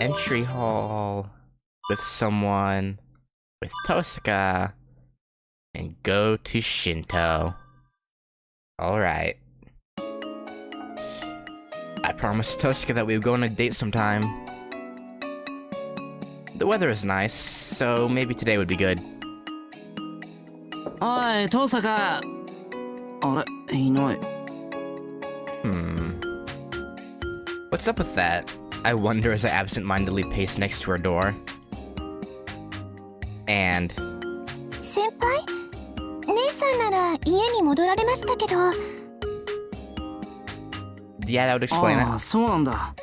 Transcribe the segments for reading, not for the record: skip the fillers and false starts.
Entry hall with someone with Tosaka and go to Shinto. Alright. I promised Tosaka that we would go on a date sometime. The weather is nice, so maybe today would be good. Oi, Tosaka! What's up with that? I wonder as I absent-mindedly pace next to her door. And... 先輩、姉さんなら家に戻られましたけど。Yeah, that would explain it. そうなんだ。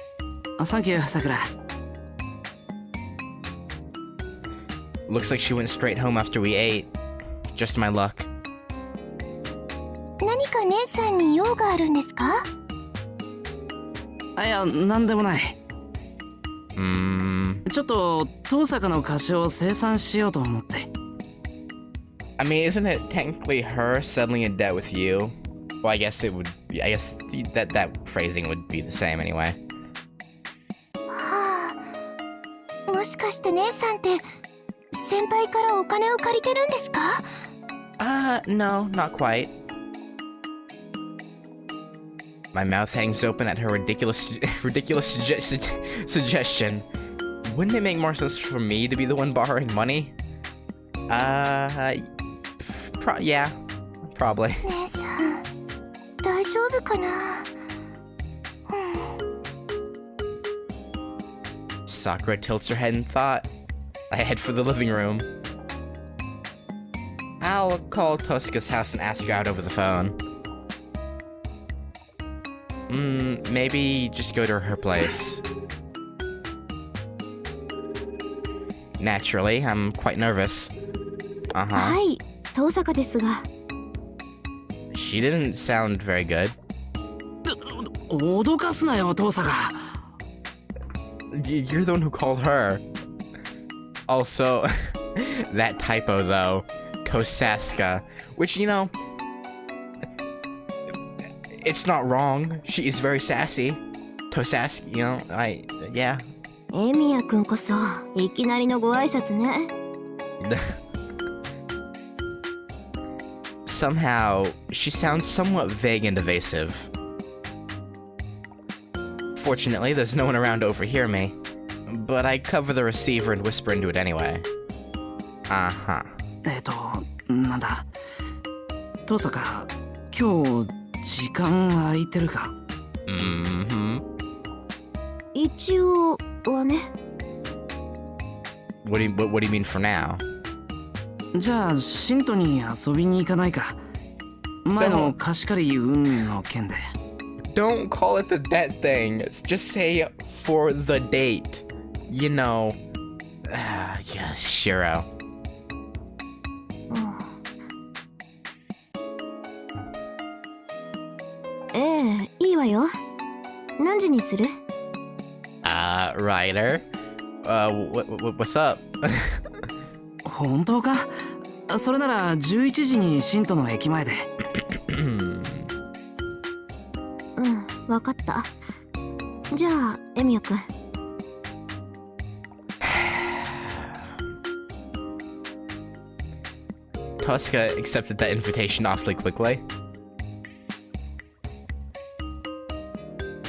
サンキュー、桜。Looks like she went straight home after we ate. Just my luck. 何か姉さんに用があるんですか？いや、なんでもない。ちょっと、遠坂の菓子を生産しようと思って。I mean, isn't it technically her settling in debt with you? Well, I guess it would be, I guess that phrasing would be the same anyway. はあ、もしかして姉さんって先輩からお金を借りてるんですか？ No, not quite. My mouth hangs open at her ridiculous suggestion. Wouldn't it make more sense for me to be the one borrowing money? Yeah, probably. 姉さん、大丈夫かな？Sakura tilts her head in thought. I head for the living room. I'll call Tosaka's house and ask her out over the phone. Maybe just go to her place. Naturally, I'm quite nervous. はい、遠坂ですが。She didn't sound very good. 脅かすなよ、遠坂。You're the one who called her. Also, that typo though, Tosaska, which, you know, it's not wrong. She is very sassy. Tosaska, you know, yeah. エミヤくんこそいきなりのご挨拶ね。Somehow, she sounds somewhat vague and evasive. Fortunately, there's no one around to overhear me, but I cover the receiver and whisper into it anyway. なんだ。遠坂、今日時間空いてるか？一応はね。What do you mean for now? じゃあ、シントに遊びに行かないか？前の貸し借り云々の件で。Don't call it the debt thing. Just say for the date. You know. Yeah, Shirou. いいわよ。何時にする？ Ryder? What's up? 本当か？それなら11時にシントの駅前で。わかった。じゃあ、エミヤくん。Tosaka accepted that invitation awfully quickly.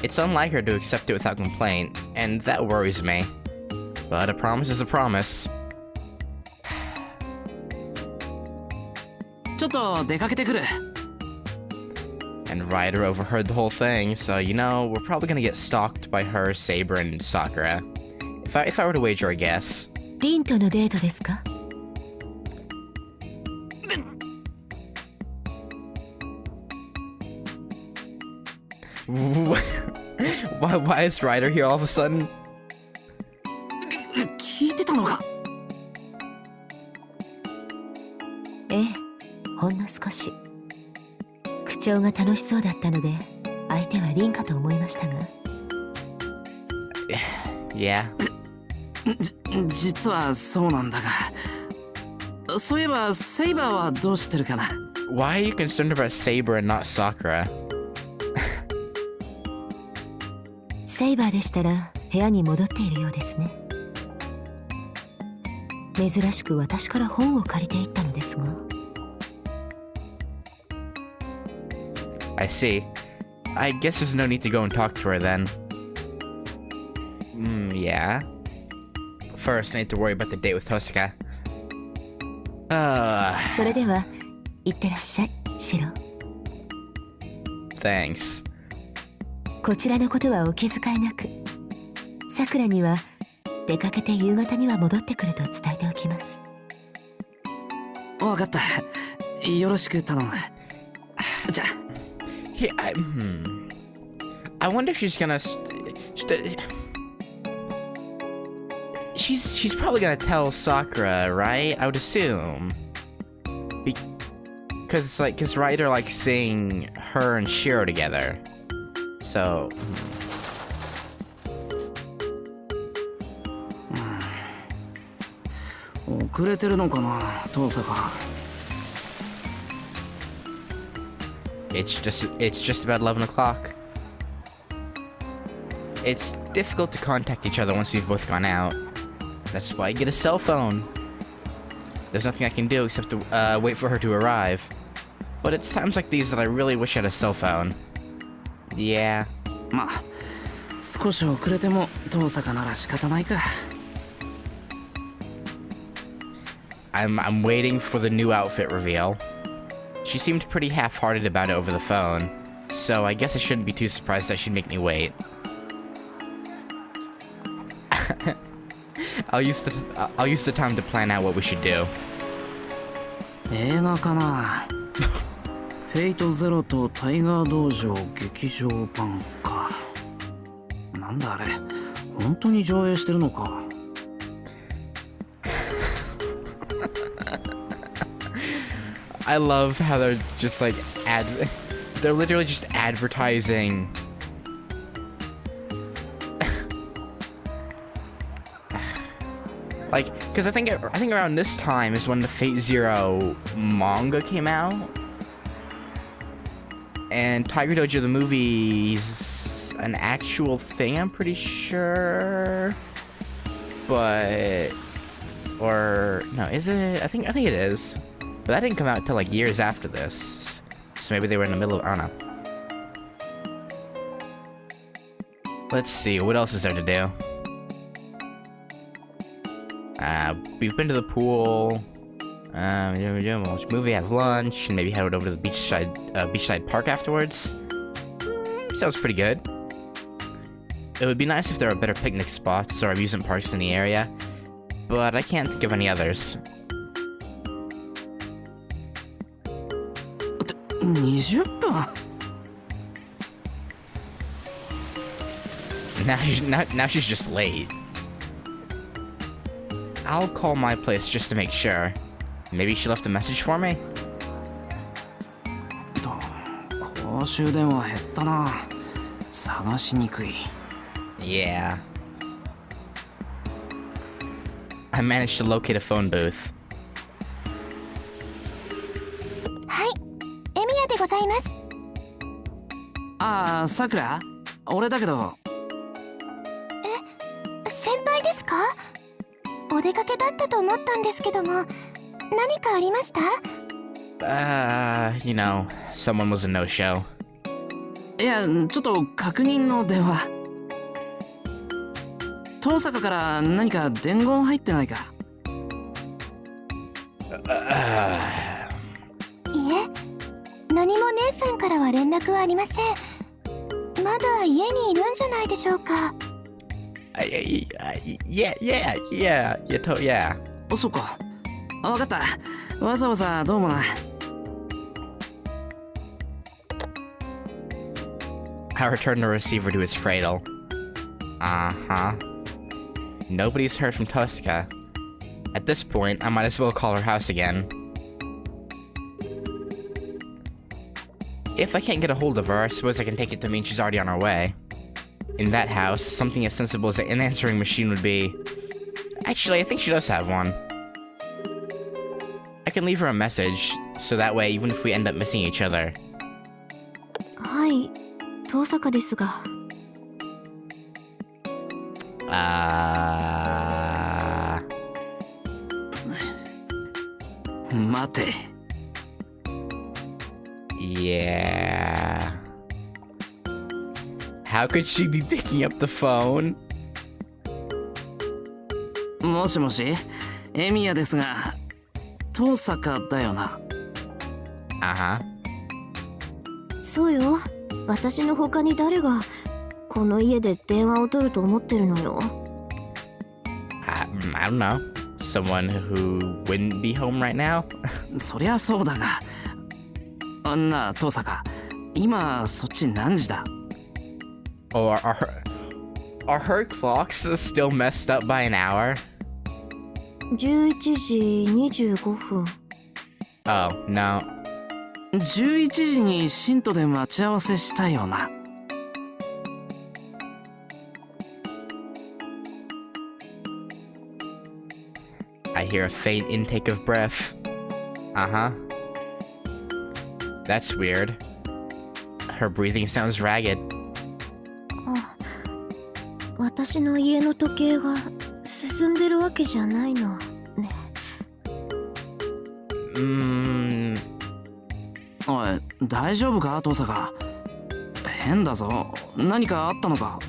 It's unlike her to accept it without complaint, and that worries me. But a promise is a promise. ちょっと出かけてくる。And Ryder overheard the whole thing, so you know, we're probably gonna get stalked by her, Saber, and Sakura. If I were to wager a guess. リンとのデートですか？Why is Ryder here all of a sudden? 聞いてたのか？ええ、ほんの少し。口調が楽しそうだったので、相手はリンかと思いましたが。Yeah. 実はそうなんだが。そういえば、セイバーはどうしてるかな？ Why are you concerned about Saber and not Sakura? セイバーでしたら部屋に戻っているようですね。珍しく私から本を借りていったのですが。I see. I guess there's no need to go and talk to her then. Yeah. First, I need to worry about the date with Tosaka. それでは、いってらっしゃい、シロ。Thanks. こちらのことはお気遣いなく。さくらには出かけて夕方には戻ってくると伝えておきます。わかった。よろしく頼む。じゃあ。Yeah, I wonder if she's gonna. She's probably gonna tell Sakura, right? I would assume. Because Ryder likes seeing her and Shirou together. So. 遅れてるのかな、遠坂。It's just about 11 o'clock. It's difficult to contact each other once we've both gone out. That's why I get a cell phone. There's nothing I can do except to wait for her to arrive. But it's times like these that I really wish I had a cell phone. Yeah. まあ、少し遅れても遠坂なら仕方ないか。I'm waiting for the new outfit reveal. She seemed pretty half-hearted about it over the phone, so I guess I shouldn't be too surprised that she'd make me wait. I'll use the time to plan out what we should do. 映画かな。フェイトゼロとタイガー道場劇場版か。なんだあれ、本当に上映してるのか。I love how they're just like they're literally just advertising like, because I think around this time is when the Fate Zero manga came out, and Tiger Dojo the movie's an actual thing, I'm pretty sure, but or no, is it? I think it is. But that didn't come out until like years after this. So maybe they were in the middle of, I don't know. Let's see, what else is there to do? We've been to the pool. Watch a movie, have lunch, and maybe head over to the beachside park afterwards. Sounds pretty good. It would be nice if there were better picnic spots or amusement parks in the area, but I can't think of any others. 20分 Now she's just late. I'll call my place just to make sure. Maybe she left a message for me? 公衆電話減ったな。探しにくい。Yeah. I managed to locate a phone booth. でございます。ああ、さくら、俺だけど。先輩ですか？お出かけだったと思ったんですけども、何かありました？ You know, someone was a no-show. いや、ちょっと確認の電話。遠坂から何か伝言入ってないか？いえ。何も姉さんからは連絡はありません。まだ家にいるんじゃないでしょうか。Yeah. そっか。わかった。わざわざどうもな。I returned the receiver to its cradle. Nobody's heard from Tosca. At this point, I might as well call her house again. If I can't get a hold of her, I suppose I can take it to mean she's already on her way. In that house, something as sensible as an answering machine would be... Actually, I think she does have one. I can leave her a message, so that way, even if we end up missing each other. はい、遠坂ですが。待て。 Yeah. How could she be picking up the phone? もしもし、エミヤですが、遠坂だよな。Uh-huh. そうよ。私の他に誰がこの家で電話を取ると思ってるのよ。I don't know. Someone who wouldn't be home right now? そりゃそうだが。なあ、遠坂、今そっち何時だ？ Oh, are her clocks still messed up by an hour? 11時25分。Oh, no. 11時にシントで待ち合わせしたよな。I hear a faint intake of breath. Uh-huh. That's weird. Her breathing sounds ragged. あ、私の家の時計が進んでるわけじゃないのね。おい、大丈夫か、遠坂。変だぞ。何かあったのか？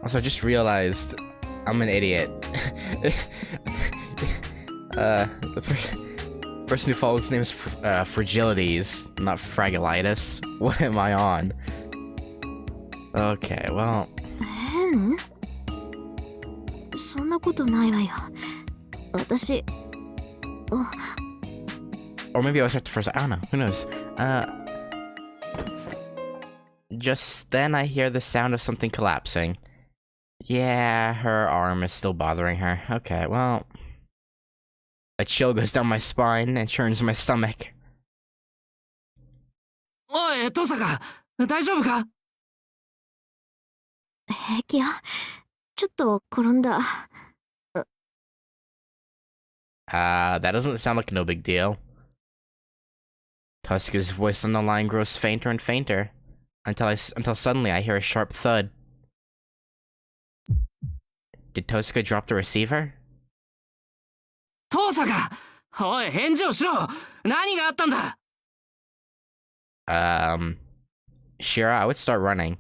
Also, I just realized I'm an idiot. The person who follows his name is Fragilities, not Fragilitis. What am I on? Okay, well... 変？そんなことないわよ。私、Or maybe I was right the first... I don't know. Who knows? Just then I hear the sound of something collapsing. Yeah, her arm is still bothering her. Okay, well... A chill goes down my spine and churns my stomach. おい、遠坂、大丈夫か？平気よ。ちょっと転んだ。That doesn't sound like no big deal. Tuska's voice on the line grows fainter and fainter, until suddenly I hear a sharp thud. Did Tosuka drop the receiver? 遠坂、おい、返事をしろ。何があったんだ？ Shirou, I would start running.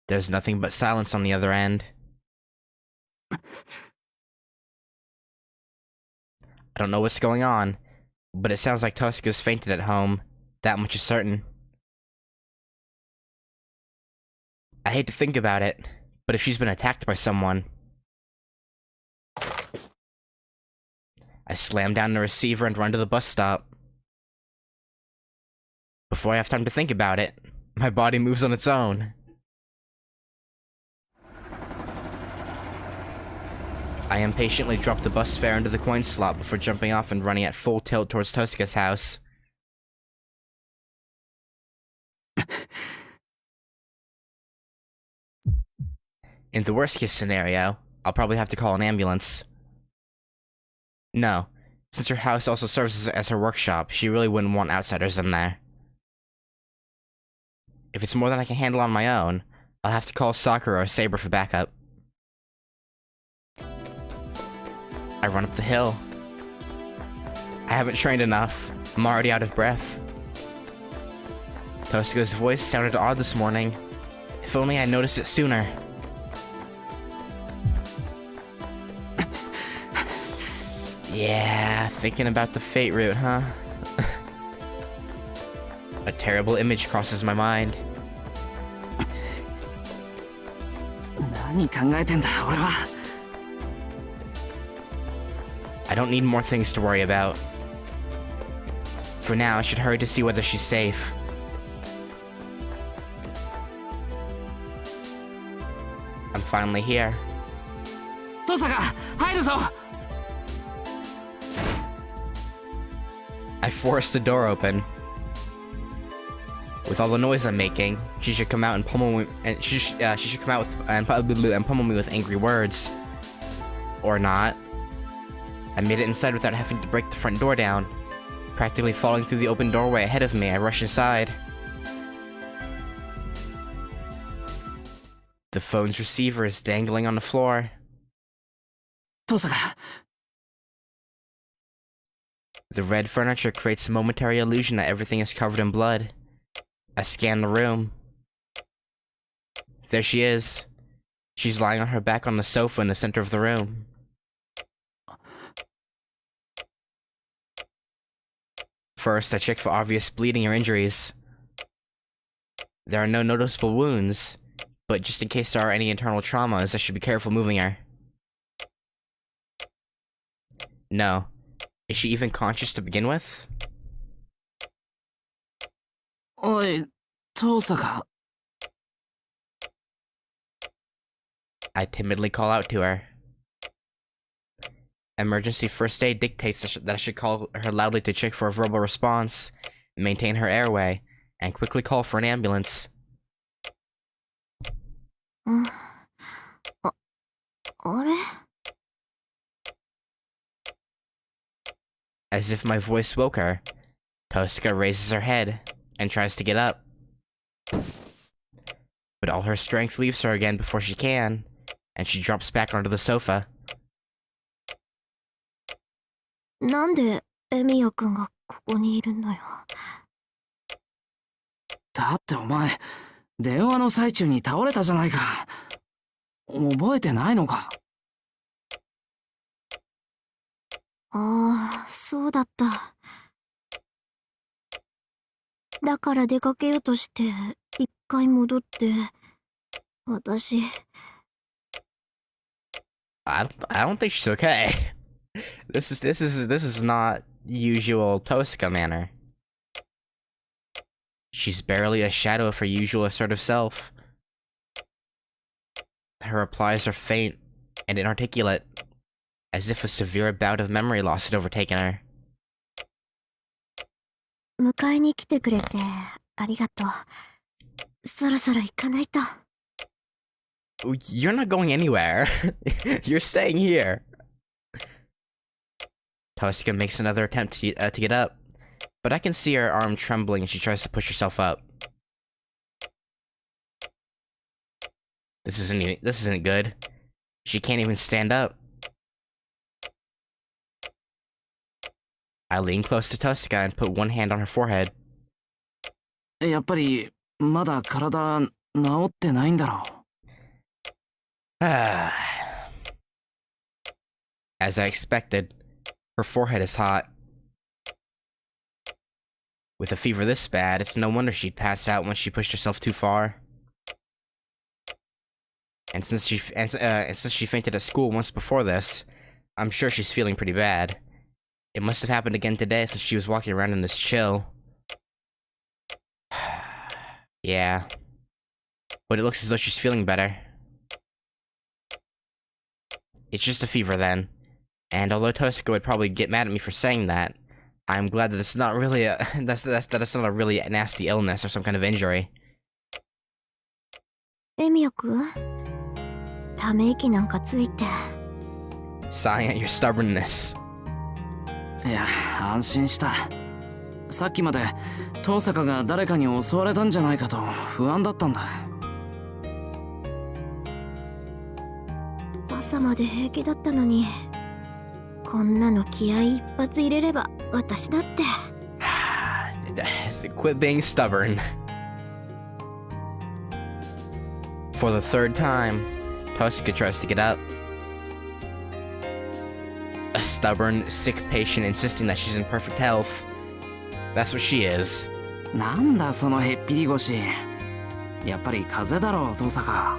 There's nothing but silence on the other end. I don't know what's going on, but it sounds like Tosuka's fainted at home. That much is certain. I hate to think about it, but if she's been attacked by someone... I slam down the receiver and run to the bus stop. Before I have time to think about it, my body moves on its own. I impatiently drop the bus fare into the coin slot before jumping off and running at full tilt towards Tosuka's house. In the worst case scenario, I'll probably have to call an ambulance. No, since her house also serves as her workshop, she really wouldn't want outsiders in there. If it's more than I can handle on my own, I'll have to call Sakura or Saber for backup. I run up the hill. I haven't trained enough. I'm already out of breath. Tosuka's voice sounded odd this morning. If only I noticed it sooner. Yeah, thinking about the fate route, huh? A terrible image crosses my mind. 何考えてんだ、俺は。I don't need more things to worry about. For now, I should hurry to see whether she's safe. I'm finally here. 遠坂、入るぞ。 I forced the door open. With all the noise I'm making, she should come out and pummel me, and she should come out and pummel me with angry words. Or not. I made it inside without having to break the front door down. Practically falling through the open doorway ahead of me, I rush inside. The phone's receiver is dangling on the floor. 遠坂 The red furniture creates a momentary illusion that everything is covered in blood. I scan the room. There she is. She's lying on her back on the sofa in the center of the room. First, I check for obvious bleeding or injuries. There are no noticeable wounds, but just in case there are any internal traumas, I should be careful moving her. No. Is she even conscious to begin with? おい遠坂 I timidly call out to her. Emergency first aid dictates that I should call her loudly to check for a verbal response, maintain her airway, and quickly call for an ambulance. あれ As if my voice woke her, Tosca raises her head and tries to get up. But all her strength leaves her again before she can, and she drops back onto the sofa. なんでエミヤくんがここにいるのよ。だってお前電話の最中に倒れたじゃないか。覚えてないのか。ああ、そうだった。だから出かけようとして一回戻って私 I don't think she's okay. This is not usual Tosca manner. She's barely a shadow of her usual assertive self. Her replies are faint and inarticulate, as if a severe bout of memory loss had overtaken her. 迎えに来てくれてありがとう。そろそろ行かないと。You're not going anywhere. You're staying here. Tosca makes another attempt to get up, but I can see her arm trembling as she tries to push herself up. This isn't good. She can't even stand up. I lean close to Tosca and put one hand on her forehead. やっぱりまだ体治ってないんだろう。As I expected, her forehead is hot. With a fever this bad, it's no wonder she'd passed out once she pushed herself too far. And since she fainted at school once before this, I'm sure she's feeling pretty bad. It must have happened again today since she was walking around in this chill. Yeah. But it looks as though she's feeling better. It's just a fever then. And although Tosca would probably get mad at me for saying that, I'm glad that it's not really that it's not a really nasty illness or some kind of injury. エミヤくん、ため息なんかついて。Sighing at your stubbornness. いや安心した。さっきまで遠坂が誰かに襲われたんじゃないかと不安だったんだ。朝まで平気だったのに、こんなの気合い一発入れれば私だって。Quit being stubborn. For the third time, Tosca tries to get up. A stubborn, sick patient insisting that she's in perfect health. That's what she is. なんだそのへっぴり腰。やっぱり風邪だろ遠坂。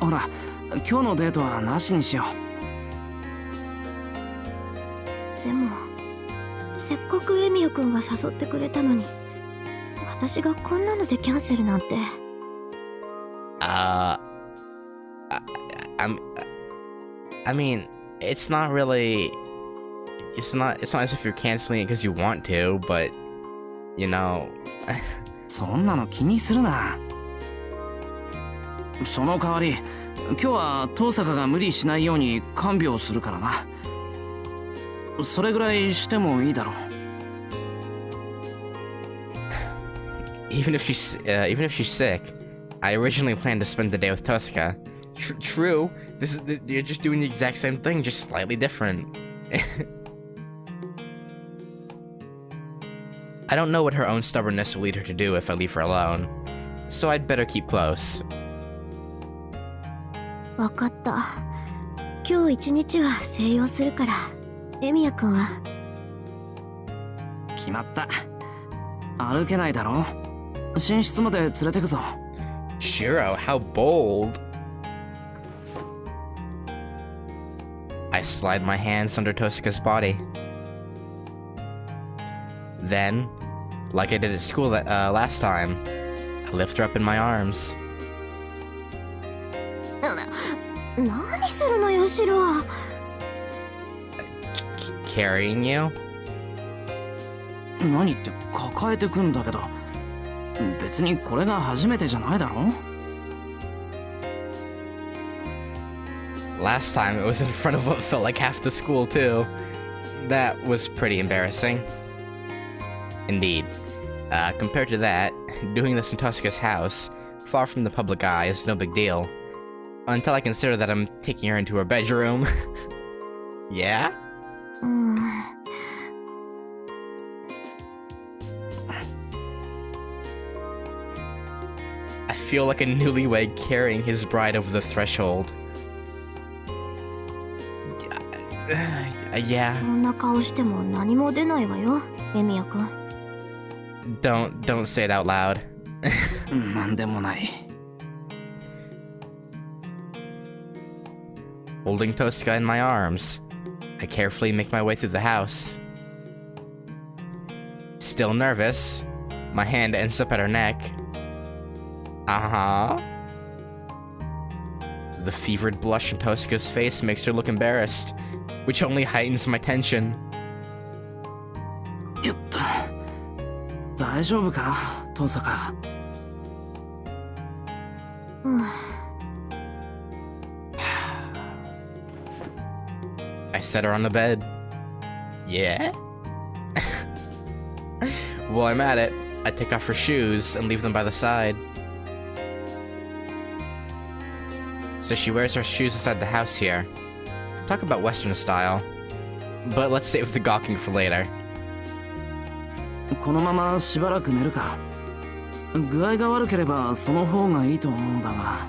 ほら今日のデートはなしにしよう。でもせっかくエミヤくんが誘ってくれたのに、私がこんなのでキャンセルなんて。I mean, it's not really. It's not as if you're canceling it because you want to, but you know. そんなの気にするな。その代わり今日は遠坂が無理しないように看病するからな。それぐらいしてもいいだろう。Even if she's sick, I originally planned to spend the day with Tosca. True, you're just doing the exact same thing, just slightly different. I don't know what her own stubbornness will lead her to do if I leave her alone, so I'd better keep close. わかった。今日一日は静養するから、エミヤ君は。決まった。歩けないだろ。寝室まで連れてくぞ。Shirou, how bold! I slide my hands under Tosca's body. Then, like I did at school last time, I lift her up in my arms. 何するのよ、シロー。Carrying you? 何って抱えてくんだけど、別にこれが初めてじゃないだろ。Last time it was in front of what felt like half the school too. That was pretty embarrassing. Indeed. Compared to that, doing this in Tosca's house, far from the public eye, is no big deal. Until I consider that I'm taking her into her bedroom. Yeah? I feel like a newlywed carrying his bride over the threshold. Yeah. そんな顔しても何も出ないわよ、エミヤ君。Don't say it out loud. なんでもない。Holding Tosca in my arms, I carefully make my way through the house. Still nervous, my hand ends up at her neck. Uh-huh. The fevered blush on Tosca's face makes her look embarrassed, which only heightens my tension. よっと。大丈夫か、トサカ。I set her on the bed. Yeah? While I'm at it, I take off her shoes and leave them by the side. So she wears her shoes inside the house here. Talk about Western style. But let's save the gawking for later. このまましばらく寝るか。具合が悪ければその方がいいと思うんだが。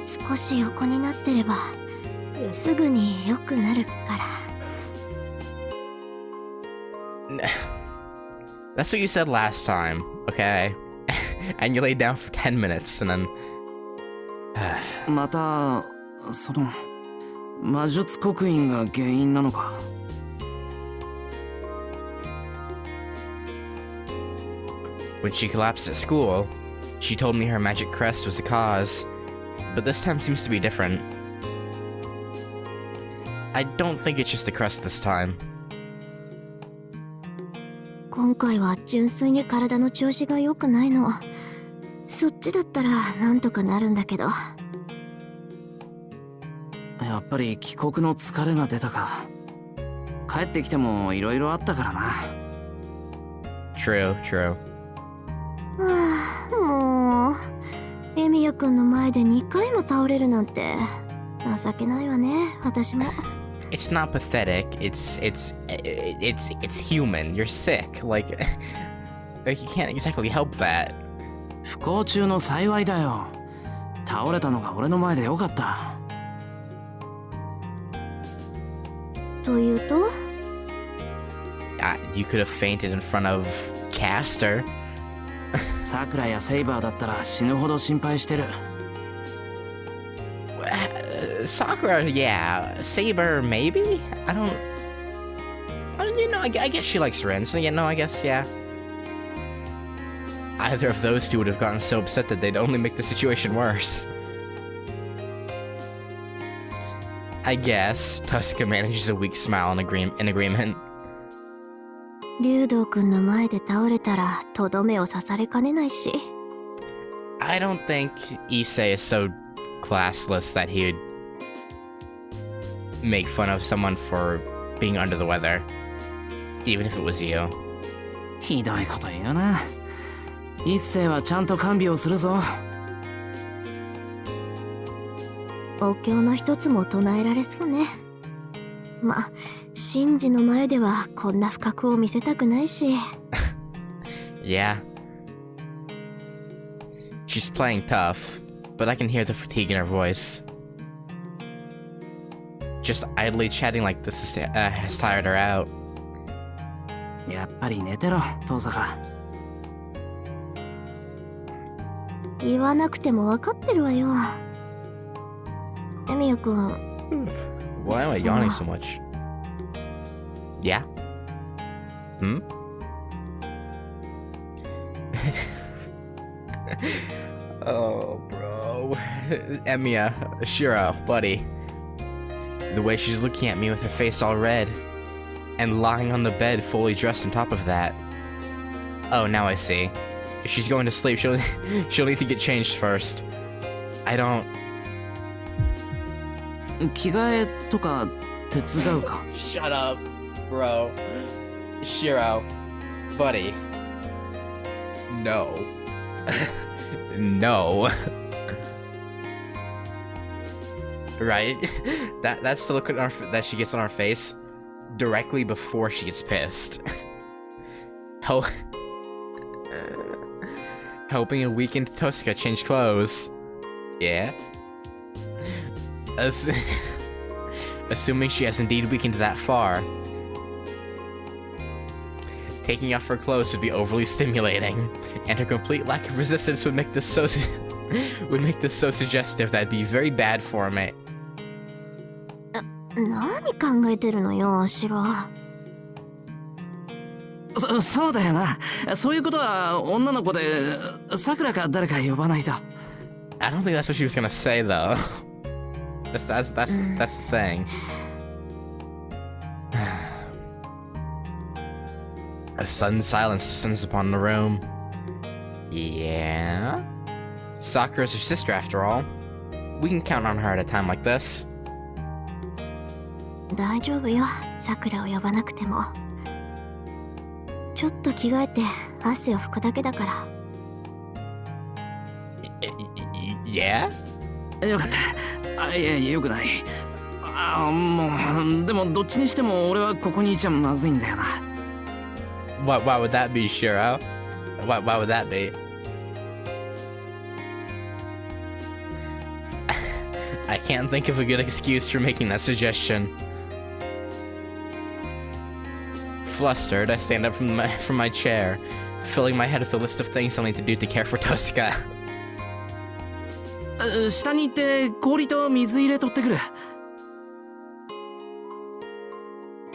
少し横になってればすぐに良くなるから。That's what you said last time, okay? And you laid down for 10 minutes and then... また、その、魔術刻印が原因なのか。When she collapsed at school, she told me her magic crest was the cause, but this time seems to be different. I don't think it's just the crest this time. 今回は純粋に体の調子が良くないの。そっちだったらなんとかなるんだけど。やっぱり帰国の疲れが出たか。帰ってきてもいろいろあったからな。True. もうエミヤ君の前で2回も倒れるなんて情けないわね、私も。It's not pathetic. It's human. You're sick. Like you can't exactly help that. 不幸中の幸いだよ。倒れたのが俺の前でよかった。というと？ You could have fainted in front of Caster. サクラやセイバーだったら死ぬほど心配してる。Sakura, yeah. Saber, maybe? I don't you know, I guess she likes RIN, so yeah, no, I guess, yeah. Either of those two would have gotten so upset that they'd only make the situation worse. I guess Tosca manages a weak smile in agreement. 竜道くんの前で倒れたらとどめを刺されかねないし。I don't think Issei is so classless that he'd make fun of someone for being under the weather, even if it was you. ひどいこと言うな。一星はちゃんと看病するぞ。お経の一つも唱えられそうね。ま、神事の前ではこんな不覚を見せたくないし。Yeah. She's playing tough, but I can hear the fatigue in her voice. Just idly chatting like this has tired her out. やっぱり寝てろ、遠坂。言わなくても分かってるわよ。エミヤ君。Why am I yawning so much? Yeah? Hmm? Oh, bro. Emiya, Shirou, buddy. The way she's looking at me with her face all red. And lying on the bed fully dressed on top of that. Oh, now I see. If she's going to sleep, she'll need to get changed first. I don't... 着替えとか手伝うか。 Shut up, bro. Shirou, buddy. No. No. Right? That's the look that she gets on her face directly before she gets pissed. Helping a weakened Tosca change clothes. Yeah? Assuming she has indeed weakened that far. Taking off her clothes would be overly stimulating, and her complete lack of resistance would make this so suggestive that'd be very bad for me. 何考えてるのよ、シロ。そうだよな。そういうことは女の子でさくらか誰か呼ばないと。I don't think that's what she was gonna say though. That's the thing. A sudden silence descends upon the room. Yeah? Sakura's her sister after all. We can count on her at a time like this. 大丈夫よ、さくらを呼ばなくても。ちょっと着替えて汗を拭くだけだから。Yeah? よかった。いや、よくない。もう、でもどっちにしても俺はここにいちゃまずいんだよな。Why would that be, Shirou? Why would that be? I can't think of a good excuse for making that suggestion. Flustered, I stand up from my chair, filling my head with a list of things I'll need to do to care for Tosca. 下に行って氷と水入れ取ってくる。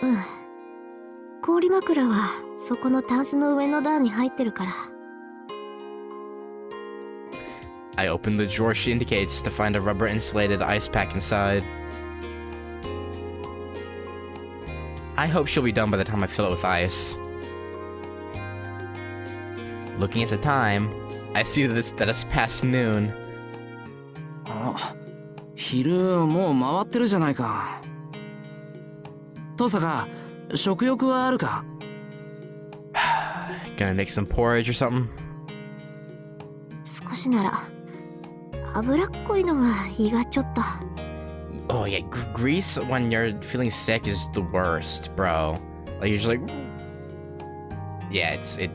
うん。氷枕はそこのタンスの上の段に入ってるから。I open the drawer she indicates to find a rubber-insulated ice pack inside. I hope she'll be done by the time I fill it with ice. Looking at the time, I see that it's past noon. あ、昼もう回ってるじゃないか。父さん、食欲はあるか？ Gonna make some porridge or something? 少しなら。脂っこいのは胃がちょっと。Oh yeah, grease when you're feeling sick is the worst, bro. Like you're just like, yeah, it.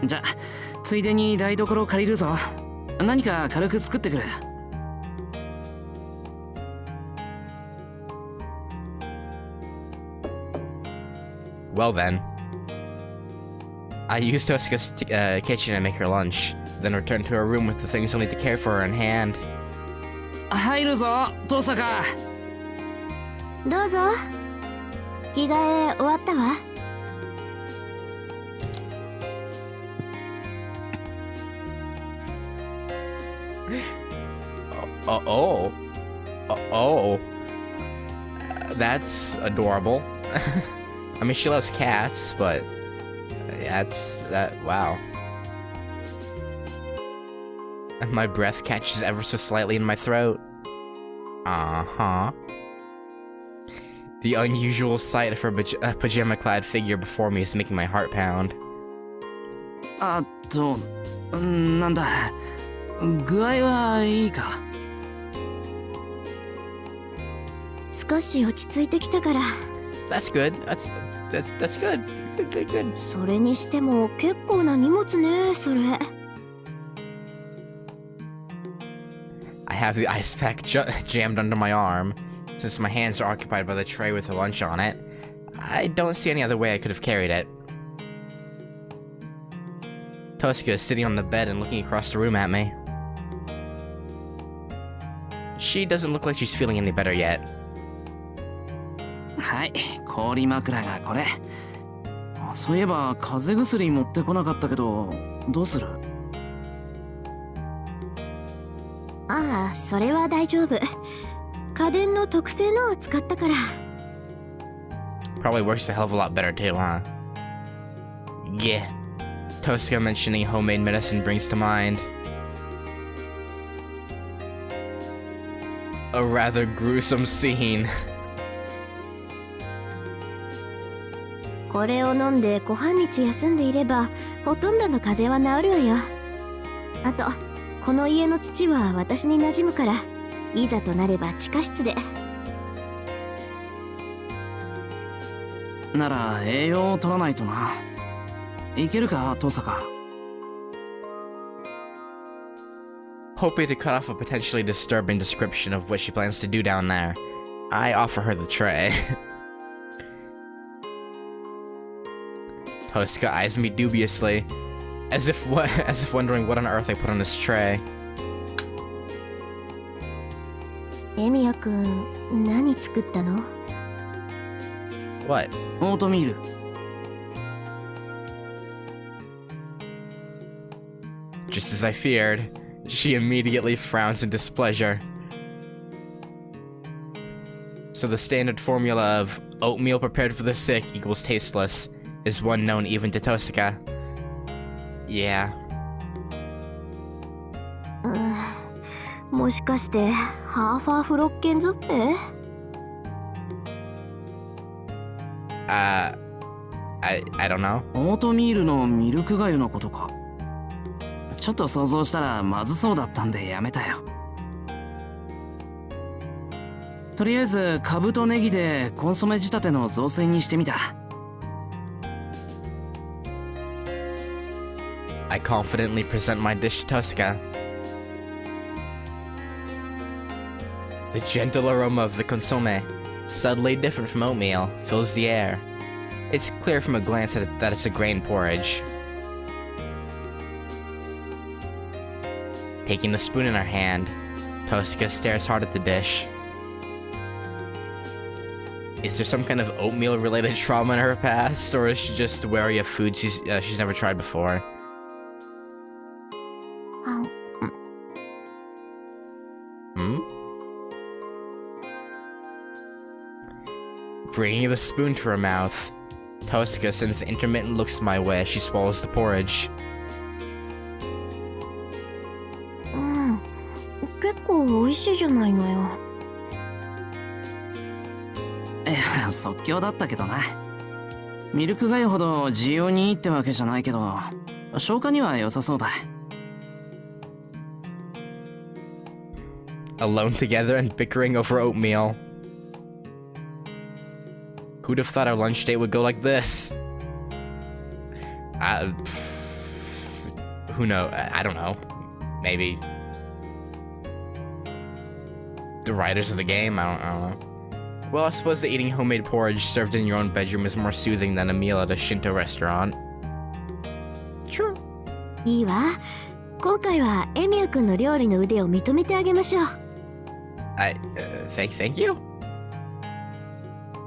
じゃ、ついでに台所借りるぞ。何か軽く作ってくる。Well then, I used Tosca's kitchen to make her lunch, then returned to her room with the things I'll need to care for her in hand. 入るぞ、父さん。どうぞ。着替え終わったわ。Oh. That's adorable. I mean, she loves cats, but wow. My breath catches ever so slightly in my throat. Uh-huh. The unusual sight of her pajama-clad figure before me is making my heart pound. あと、なんだ、具合はいいか？少し落ち着いてきたから。That's good. That's good. Good. それにしても結構な荷物ね、それ。I have the ice pack jammed under my arm. Since my hands are occupied by the tray with the lunch on it, I don't see any other way I could have carried it. Tosca is sitting on the bed and looking across the room at me. She doesn't look like she's feeling any better yet. はい、氷枕がこれ。そういえば風邪薬持ってこなかったけど、どうする？ああ、それは大丈夫。家電の特製のを使ったから。Probably works a hell of a lot better too, huh? Yeah. Tosca mentioning homemade medicine brings to mind a rather gruesome scene. これを飲んで小半日休んでいればほとんどの風邪は治るわよ。あとこの家の土は私に馴染むから、いざとなれば地下室で。なら栄養を取らないとな。いけるか、登坂。Hoping to cut off a potentially disturbing description of what she plans to do down there, I offer her the tray. Tosca eyes me dubiously, as if wondering what on earth I put on this tray. エミヤくん、何作ったの？ What? オートミール。Just as I feared, she immediately frowns in displeasure. So the standard formula of oatmeal prepared for the sick equals tasteless is one known even to Tosca. Yeah. もしかしてハーファーフロッケンズッペ？ I don't know. オートミールのミルク粥のことか。ちょっと想像したらまずそうだったんでやめたよ。とりあえずカブとネギでコンソメ仕立ての雑炊にしてみた。I confidently present my dish to Tosca. The gentle aroma of the consomme, subtly different from oatmeal, fills the air. It's clear from a glance that it's a grain porridge. Taking the spoon in her hand, Tosca stares hard at the dish. Is there some kind of oatmeal-related trauma in her past, or is she just wary of food she's never tried before? Bringing the spoon to her mouth, Tosca sends intermittent looks my way as she swallows the porridge. 結構美味しいじゃないのよ。いや、即興だったけどな。ミルク粥ほど需要にいいってわけじゃないけど、消化には良さそうだ。Alone together and bickering over oatmeal. Who'd have thought our lunch date would go like this? Who knows? I don't know. Maybe the writers of the game? I don't know. Well, I suppose that eating homemade porridge served in your own bedroom is more soothing than a meal at a Shinto restaurant. Sure. いいわ。今回はエミヤくんの料理の腕を認めてあげましょう。Thank you?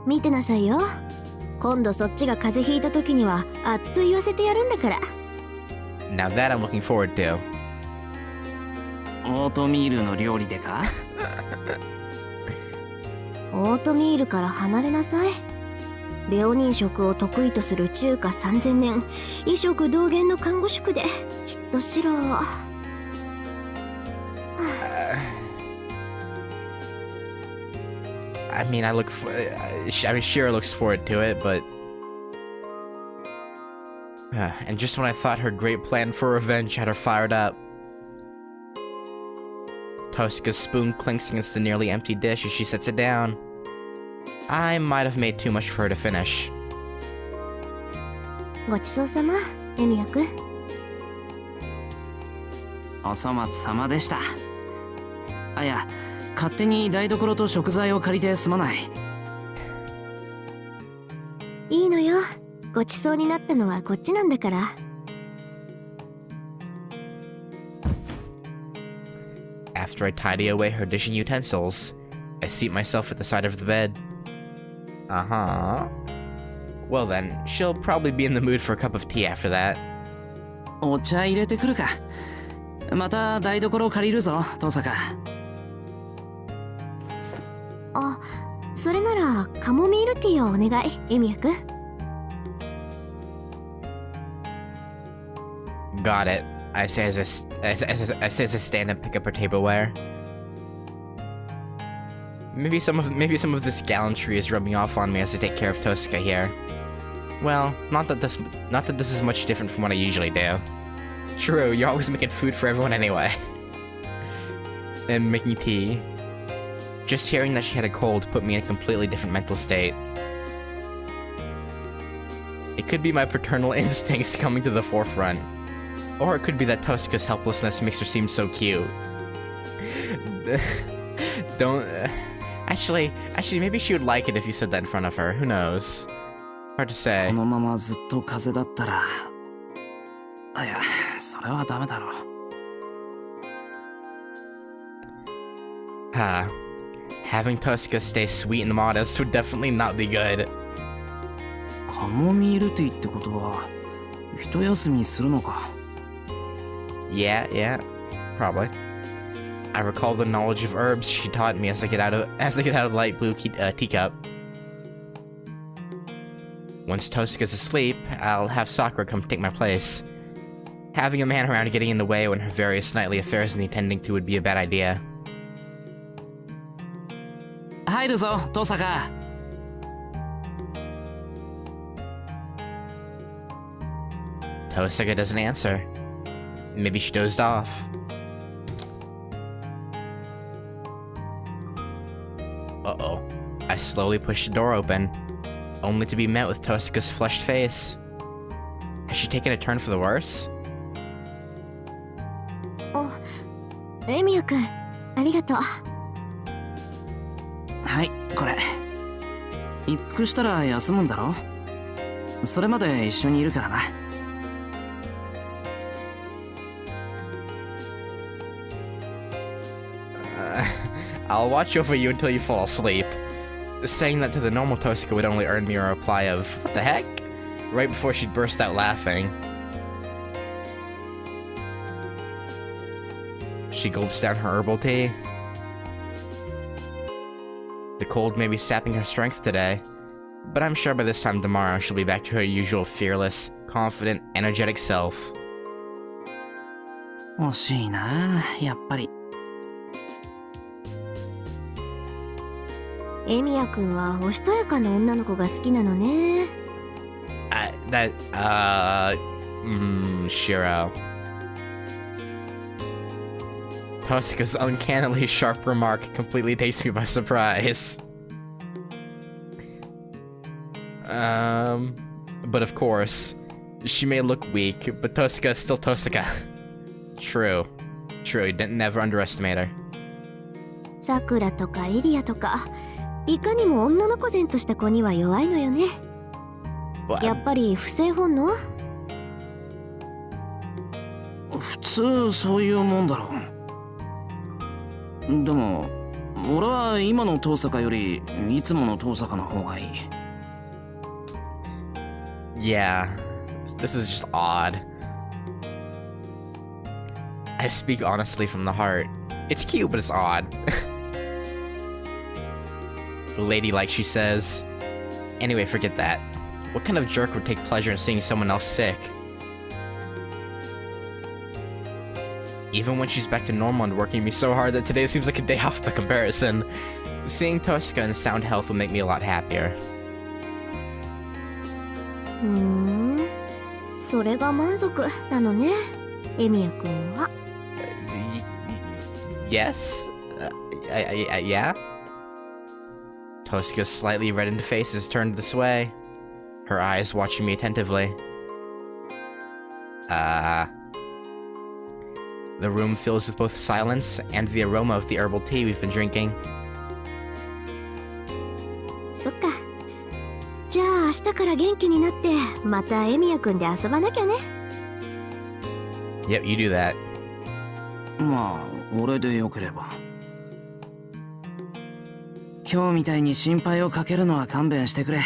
見てなさいよ。今度そっちが風邪ひいた時にはあっと言わせてやるんだから。Now that I'm looking forward to. オートミールの料理でか？オートミールから離れなさい。病人食を得意とする中華3000年、医食同源の看護宿できっとシローを。I mean, I look for... I mean, Shirou looks forward to it, but... and just when I thought her great plan for revenge had her fired up, Tosuka's spoon clinks against the nearly empty dish as she sets it down. I might have made too much for her to finish. ごちそうさま、エミヤくん。お粗末様でした。あ、いや、勝手に台所と食材を借りてすまない。いいのよ。ごちそうになったのはこっちなんだから。After I tidy away her dishing utensils, I seat myself at the side of the bed. Uh-huh. Well then, she'll probably be in the mood for a cup of tea after that. お茶入れてくるか。また台所借りるぞ、登坂。あ、それならカモミールティーをお願い、エミヤくん。Got it. I say as I stand and pick up her tableware. Maybe some of this gallantry is rubbing off on me as I take care of Tosuka here. Well, not that this is much different from what I usually do. True, you're always making food for everyone anyway. And making tea. Just hearing that she had a cold put me in a completely different mental state. It could be my paternal instincts coming to the forefront. Or it could be that Tosuka's helplessness makes her seem so cute. Don't... Actually, maybe she would like it if you said that in front of her. Who knows? Hard to say. このままずっと風邪だったら、あ、いや、それはダメだろう。Having Tosuka stay sweet and modest would definitely not be good. カモミールティーってことは、一休みするのか。Yeah, probably. I recall the knowledge of herbs she taught me as I get out of light blue teacup. Once Tosuka's asleep, I'll have Sakura come take my place. Having a man around getting in the way when her various nightly affairs need tending to would be a bad idea. 入るぞ、登坂。Tosuka doesn't answer. Maybe she dozed off. Uh-oh. I slowly push the door open, only to be met with Tosuka's flushed face. Has she taken a turn for the worse? お、エミヤくん、ありがとう。はい、これ。一服したら休むんだろ？それまで一緒にいるからな。I'll watch over you until you fall asleep. Saying that to the normal Tosuka would only earn me a reply of, "What the heck?" right before she'd burst out laughing. She gulps down her herbal tea. The cold may be sapping her strength today, but I'm sure by this time tomorrow she'll be back to her usual fearless, confident, energetic self. 惜しいな、やっぱり。エミヤくんはおしとやかな女の子が好きなのね。Shirou. Tosuka's uncannily sharp remark completely takes me by surprise. But of course, she may look weak, but Tosuka is still Tosuka. True. You didn't never underestimate her. さくらとかエリアとか、いかにも女の子然とした子には弱いのよね。やっぱり不正本能？普通そういうもんだろう。でも俺は今の遠坂よりいつもの遠坂の方がいい。Yeah, this is just odd. I speak honestly from the heart. It's cute, but it's odd. Ladylike, she says. Anyway, forget that. What kind of jerk would take pleasure in seeing someone else sick? Even when she's back to normal and working me so hard that today seems like a day off by comparison, Seeing Tosca in sound health will make me a lot happier. それが満足なのね、エミヤ君は。Yes? Yeah? Tosca's slightly reddened face is turned this way, her eyes watching me attentively. The room fills with both silence and the aroma of the herbal tea we've been drinking. そっか。じゃあ明日から元気になってまたエミヤ君で遊ばなきゃね。Yep, you do that. まあ俺でよければ。今日みたいに心配をかけるのは勘弁してくれ。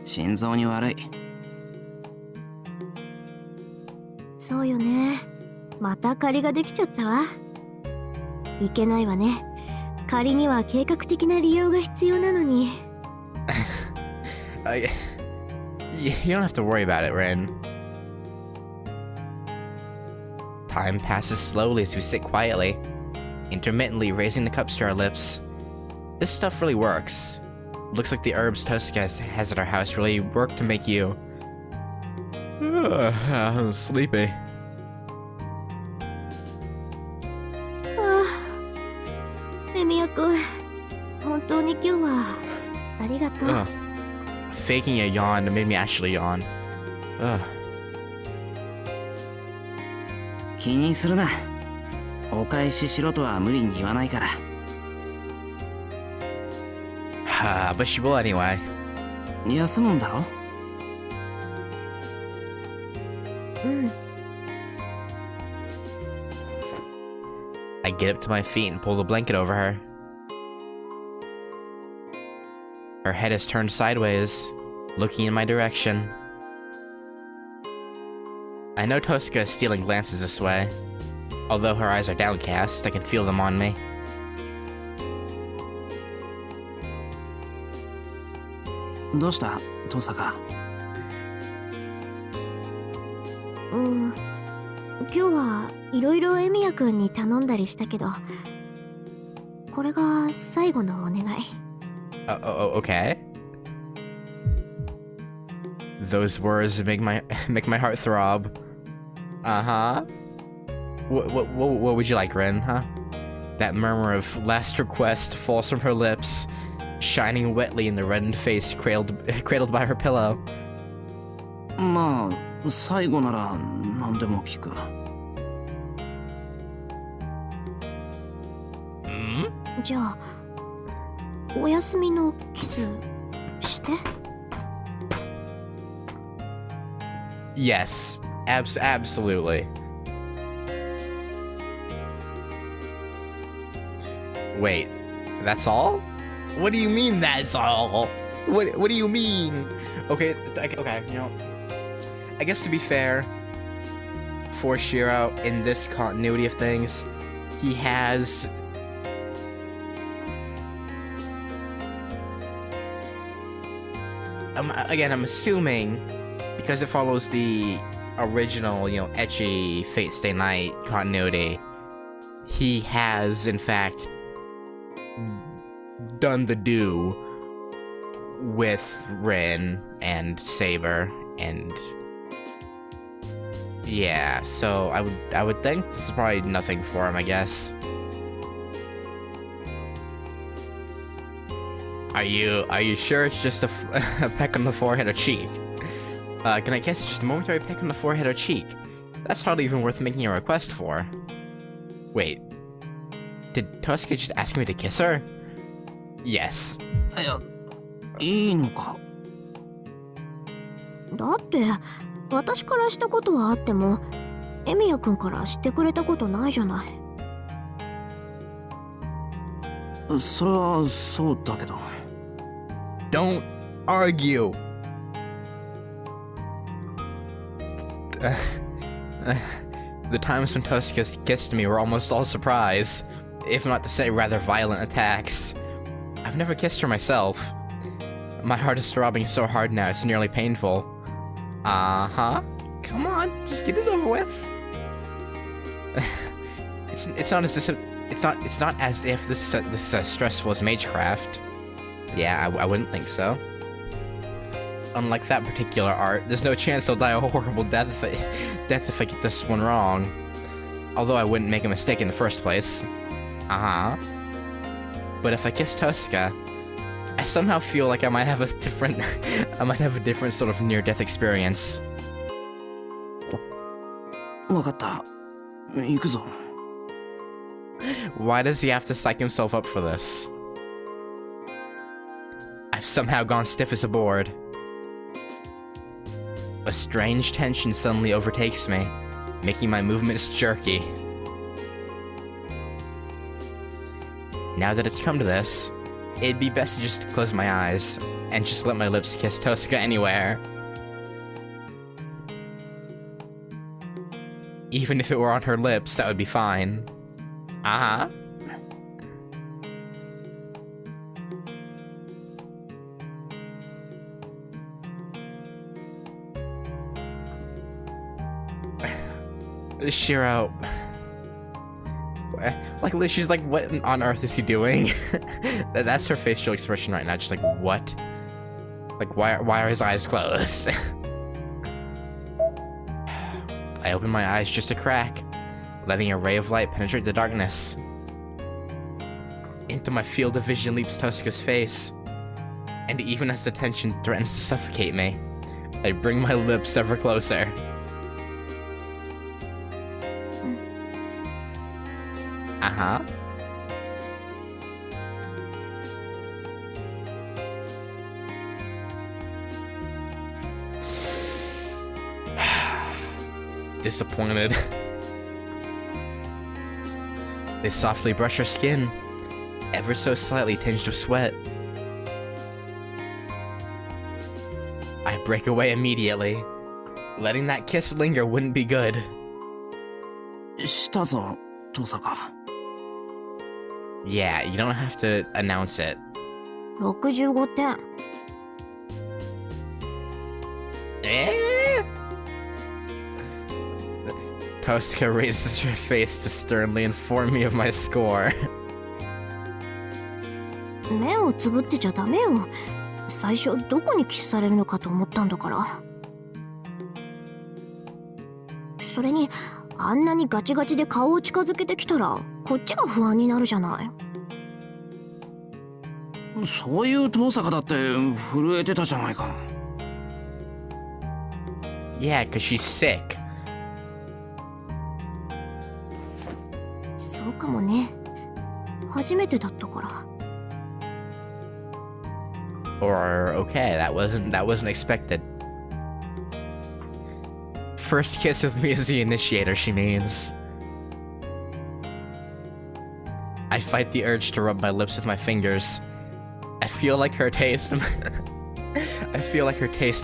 心臓に悪い。そうよね。また借りができちゃったわ。いけないわね。借りには計画的な利用が必要なのに。You don't have to worry about it, RIN. Time passes slowly as we sit quietly, intermittently raising the cups to our lips. This stuff really works. Looks like the herbs Tosca has at our house really work to make you... I'm sleepy. エミヤ君、本当に今日はありがとう。Faking a yawn made me actually yawn. 気にするな。お返ししろとは無理に言わないから。But she will anyway. 休むんだろ？うん。I get up to my feet and pull the blanket over her. Her head is turned sideways, looking in my direction. I know Tosca is stealing glances this way. Although her eyes are downcast, I can feel them on me. どうしたトサカ？今日はいろいろエミヤ君に頼んだりしたけど、これが最後のお願い。Okay. Those words make my heart throb. Uh-huh. What would you like, RIN, huh? That murmur of last request falls from her lips, shining wetly in the reddened face cradled by her pillow. まあ最後なら何でも聞く。じゃあお休みのキスして。Yes, absolutely. Wait, that's all? What do you mean that's all? What do you mean? Okay, you know, I guess to be fair, for Shirou, in this continuity of things, he has... Again, I'm assuming, because it follows the original, you know, ecchi Fate Stay Night continuity, he has, in fact, done the do with RIN and Saber, and yeah, so I would think this is probably nothing for him, I guess. Are you sure it's just a peck on the forehead or cheek? Can I guess just a momentary peck on the forehead or cheek? That's hardly even worth making a request for. Wait, did Tosca just ask me to kiss her? Yes. いいのか？だって私からしたことはあってもエミヤ君から知ってくれたことないじゃない。それはそうだけど。Don't argue. The times when Tosca kissed me were almost all surprise, if not to say rather violent attacks. I've never kissed her myself. My heart is throbbing so hard now it's nearly painful. Uh-huh. Come on, just get it over with. It's not as It's not as if this stressful as magecraft. Yeah, I wouldn't think so. Unlike that particular art, there's no chance I'll die a horrible death if I get this one wrong. Although I wouldn't make a mistake in the first place. But if I kiss Tosca, I somehow feel like I might have a different sort of near-death experience. わかった。行くぞ。Why does he have to psych himself up for this? I've somehow gone stiff as a board. A strange tension suddenly overtakes me, making my movements jerky. Now that it's come to this, it'd be best to just close my eyes and just let my lips kiss Tosca anywhere. Even if it were on her lips, that would be fine. Shirou. Like, she's like, what on earth is he doing? That's her facial expression right now, just like, what? Like, why are his eyes closed? I open my eyes just a crack, letting a ray of light penetrate the darkness. Into my field of vision leaps Tosca's face, and even as the tension threatens to suffocate me, I bring my lips ever closer. Disappointed. They softly brush her skin, ever so slightly tinged with sweat. I break away immediately. Letting that kiss linger wouldn't be good. したぞ、トサカ。Yeah, you don't have to announce it. 65点。Tosca raises her face to sternly inform me of my score. 目をつぶってちゃダメよ。最初どこにキスされるのかと思ったんだから。それにあんなにガチガチで顔を近づけてきたらこっちが不安になるじゃない。そういうトサカだって震えてたじゃないか。Yeah, cause she's sick. そうかもね。初めてだったから。Or okay, that wasn't expected. First kiss with me as the initiator, she means. I fight the urge to rub my lips with my fingers. I feel like her taste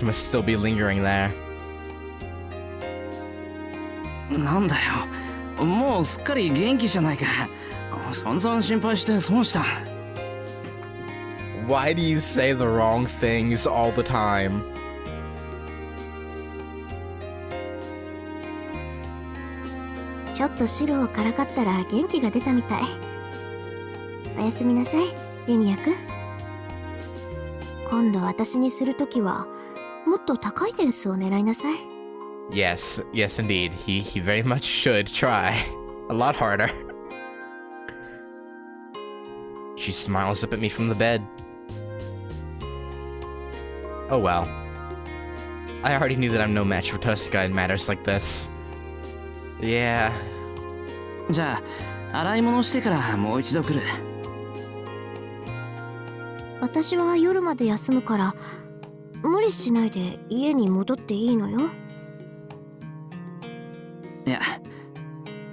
must still be lingering there. なんだよ、もうすっかり元気じゃないか。散々心配して損した。Why do you say the wrong things all the time? ちょっと白をからかったら元気が出たみたい。おやすみなさい、レミヤくん。今度私にするときはもっと高い点数を狙いなさい。Yes, indeed. He very much should try. A lot harder. She smiles up at me from the bed. Oh well. I already knew that I'm no match for Tosca in matters like this. Yeah. じゃあ洗い物してからもう一度来る。私は夜まで休むから無理しないで家に戻っていいのよ。いや、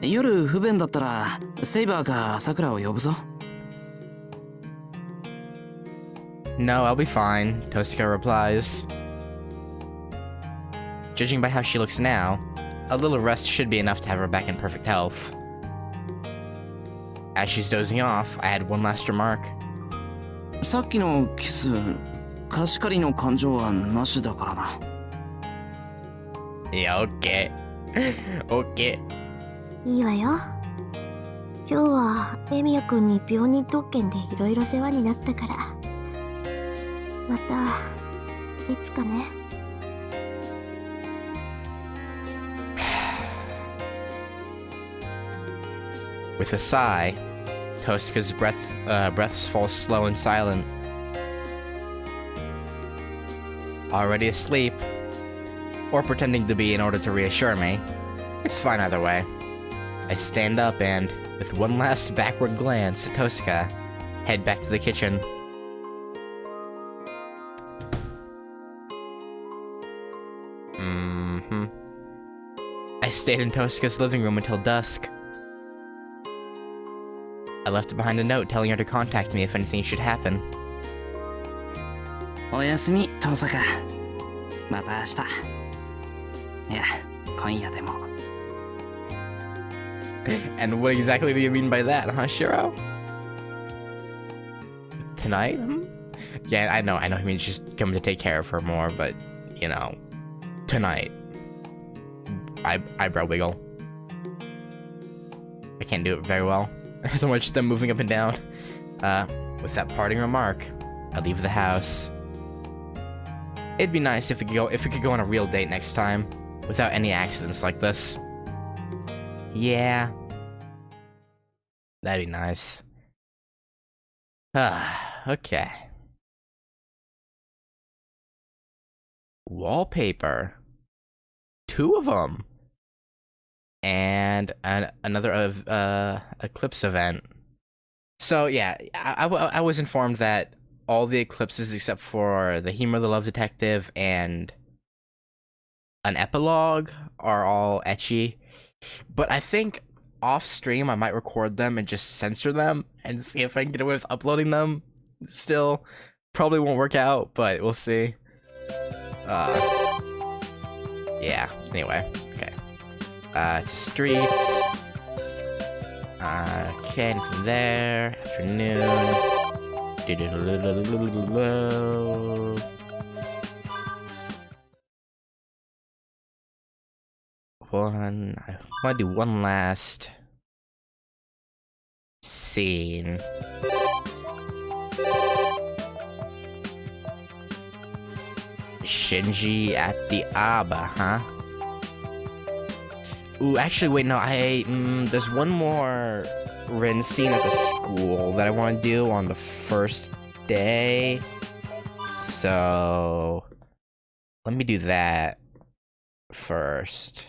夜不便だったらセイバーかサクラを呼ぶぞ。No, I'll be fine, Tosca replies. Judging by how she looks now, a little rest should be enough to have her back in perfect health. As she's dozing off, I had one last remark. さっきのキス、貸し借りの感情はなしだからな。Yeah, okay. Okay. いいわよ。今日はエミヤくんに病人特権でいろいろ世話になったから、またいつかね。With a sigh, Tosuka's breaths fall slow and silent. Already asleep, or pretending to be in order to reassure me. It's fine either way. I stand up and, with one last backward glance at Tosuka, head back to the kitchen. I stayed in Tosuka's living room until dusk. I left behind a note telling her to contact me if anything should happen. おやすみ、遠坂。また明日。いや、今夜でも。And what exactly do you mean by that, huh, Shirou? Tonight? Yeah, I know he means just coming to take care of her more, but, you know, tonight. Eyebrow wiggle. I can't do it very well. So much them moving up and down. With that parting remark, I leave the house. It'd be nice if we could go on a real date next time, without any accidents like this. Yeah. That'd be nice. Okay. Wallpaper. 2 of them. And another eclipse event. So yeah, I was informed that all the eclipses except for the Humor the Love Detective and an epilogue are all ecchi. But I think off stream I might record them and just censor them and see if I can get away with uploading them. Still, probably won't work out, but we'll see. Yeah, anyway, okay. To streets. Okay, from there. Afternoon. I want to do one last scene. Shinji at the Aba, huh? Ooh, actually, wait, no, there's one more RIN scene at the school that I want to do on the first day. So, let me do that first.